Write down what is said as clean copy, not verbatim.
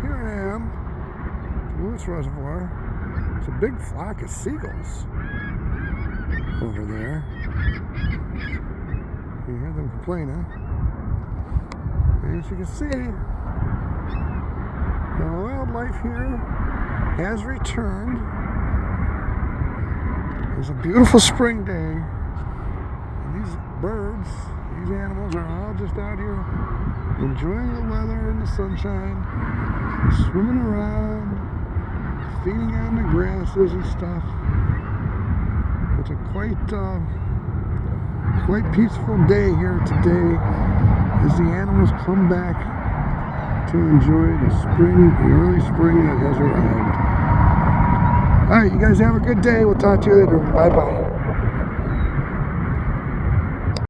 here I am, Reservoir. There's a big flock of seagulls over there. You hear them complaining. And as you can see, the wildlife here has returned. It's a beautiful spring day. And these birds, these animals are all just out here enjoying the weather and the sunshine, swimming around, feeding on the grasses and stuff. It's a quite peaceful day here today as the animals come back to enjoy the early spring that has arrived. All right, you guys have a good day. We'll talk to you later. Bye-bye.